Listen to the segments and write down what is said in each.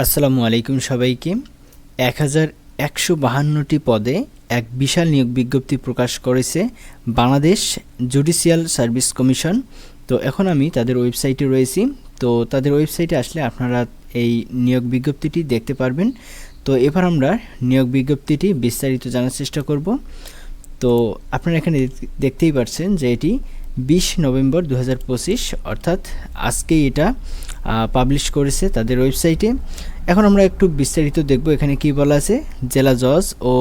আসসালামু আলাইকুম সবাইকে। 1152টি পদে এক বিশাল নিয়োগ বিজ্ঞপ্তি প্রকাশ করেছে বাংলাদেশ জুডিশিয়াল সার্ভিস কমিশন। তো এখন আমি তাদের ওয়েবসাইটে রয়েছি। তো তাদের ওয়েবসাইটে আসলে আপনারা এই নিয়োগ বিজ্ঞপ্তিটি দেখতে পারবেন। তো এবার আমরা নিয়োগ বিজ্ঞপ্তিটি বিস্তারিত জানার চেষ্টা করব। তো আপনারা এখানে দেখতেই পাচ্ছেন যে এটি 20 নভেম্বর 2025 অর্থাৎ আজকেই এটা পাবলিশ করেছে তাদের ওয়েবসাইটে। এখন আমরা একটু বিস্তারিত দেখব এখানে কি বলা আছে। জেলা জজ ও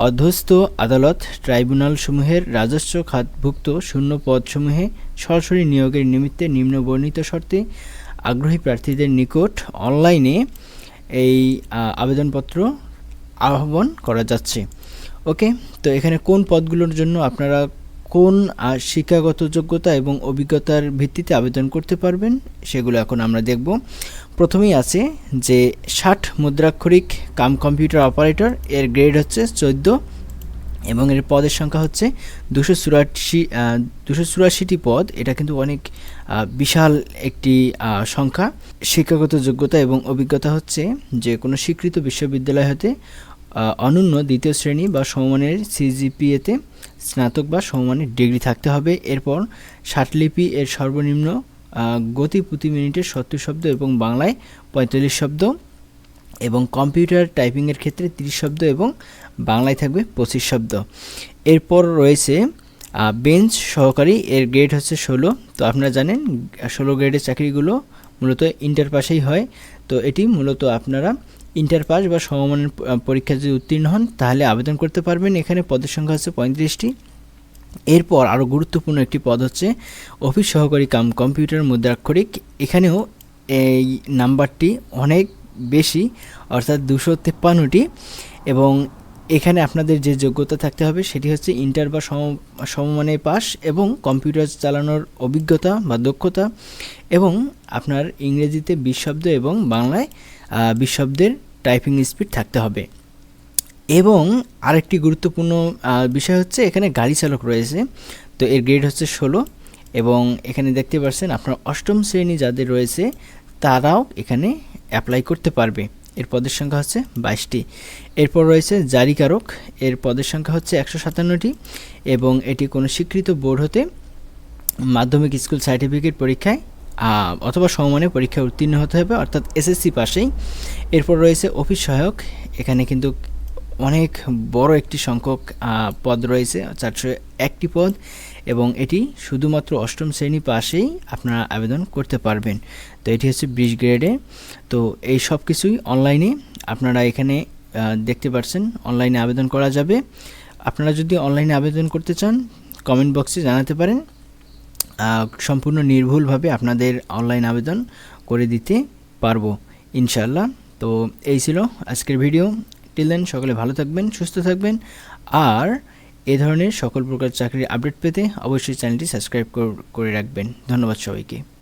অধস্থ আদালত ট্রাইব্যুনাল সমূহের রাজস্ব খাতভুক্ত শূন্য পদসমূহে সরাসরি নিয়োগের নিমিত্তে নিম্ন বর্ণিত শর্তে আগ্রহী প্রার্থীদের নিকট অনলাইনে এই আবেদনপত্র আহ্বান করা যাচ্ছে। ওকে, তো এখানে কোন পদগুলোর জন্য আপনারা কোন শিক্ষাগত যোগ্যতা এবং অভিজ্ঞতার ভিত্তিতে আবেদন করতে পারবেন সেগুলো এখন আমরা দেখব। প্রথমেই আছে যে 60 মুদ্রাক্ষরিক কাম কম্পিউটার অপারেটর, এর গ্রেড হচ্ছে 14 এবং এর পদের সংখ্যা হচ্ছে 284টি পদ। এটা কিন্তু অনেক বিশাল একটি সংখ্যা। শিক্ষাগত যোগ্যতা এবং অভিজ্ঞতা হচ্ছে যে কোনো স্বীকৃত বিশ্ববিদ্যালয় হতে অনন্য দ্বিতীয় শ্রেণী বা সমমানের সিজিপিএতে স্নাতক বা সমমানের ডিগ্রি থাকতে হবে। এরপর ষাটলিপি এর সর্বনিম্ন গতি প্রতি মিনিটে 70 শব্দ এবং বাংলায় 45 শব্দ, এবং কম্পিউটার টাইপিংয়ের ক্ষেত্রে 30 শব্দ এবং বাংলায় থাকবে 25 শব্দ। এরপর রয়েছে বেঞ্চ সহকারী, এর গ্রেড হচ্ছে 16। তো আপনারা জানেন 16 গ্রেডের চাকরিগুলো মূলত ইন্টার পাসেই হয়। তো এটি মূলত আপনারা ইন্টার পাস বা সমমানের পরীক্ষা যদি উত্তীর্ণ হন তাহলে আবেদন করতে পারবেন। এখানে পদের সংখ্যা হচ্ছে 35টি। এরপর আরও গুরুত্বপূর্ণ একটি পদ হচ্ছে অফিস সহকারী কাম কম্পিউটার মুদ্রাক্ষরিক। এখানেও এই নাম্বারটি অনেক বেশি, অর্থাৎ 253টি, এবং এখানে আপনাদের যে যোগ্যতা থাকতে হবে সেটি হচ্ছে ইন্টার বা সমমানে পাস এবং কম্পিউটার চালানোর অভিজ্ঞতা বা দক্ষতা, এবং আপনার ইংরেজিতে 20 শব্দ এবং বাংলায় 20 শব্দের টাইপিং স্পিড থাকতে হবে। এবং আরেকটি গুরুত্বপূর্ণ বিষয় হচ্ছে এখানে গাড়ি চালক রয়েছে। তো এর গ্রেড হচ্ছে 16, এবং এখানে দেখতে পাচ্ছেন আপনার অষ্টম শ্রেণী যাদের রয়েছে তারাও এখানে অ্যাপ্লাই করতে পারবে। এর পদের সংখ্যা হচ্ছে 22টি। এরপর রয়েছে জারিকারক, এর পদের সংখ্যা হচ্ছে 157টি, এবং এটি কোনো স্বীকৃত বোর্ড হতে মাধ্যমিক স্কুল সার্টিফিকেট পরীক্ষায় অথবা সমমানের পরীক্ষায় উত্তীর্ণ হতে হবে, অর্থাৎ এসএসসি পাশেই। এরপর রয়েছে অফিস সহায়ক, এখানে কিন্তু অনেক বড় একটি সংখ্যক পদ রয়েছে, 401টি পদ, এবং এটি শুধুমাত্র অষ্টম শ্রেণী পাশেই আপনারা আবেদন করতে পারবেন। তো এটি হচ্ছে 20 গ্রেডে। তো এই সব কিছুই অনলাইনে আপনারা এখানে দেখতে পাচ্ছেন, অনলাইনে আবেদন করা যাবে। আপনারা যদি অনলাইনে আবেদন করতে চান কমেন্ট বক্সে জানাতে পারেন, সম্পূর্ণ নির্ভুলভাবে আপনাদের অনলাইন আবেদন করে দিতে পারবো ইনশাআল্লাহ। তো এই ছিল আজকের ভিডিও। টিল দেন সকলে ভালো থাকবেন, সুস্থ থাকবেন, আর এ ধরনের সকল প্রকার চাকরির আপডেট পেতে অবশ্যই চ্যানেলটি সাবস্ক্রাইব করে রাখবেন। ধন্যবাদ সবাইকে।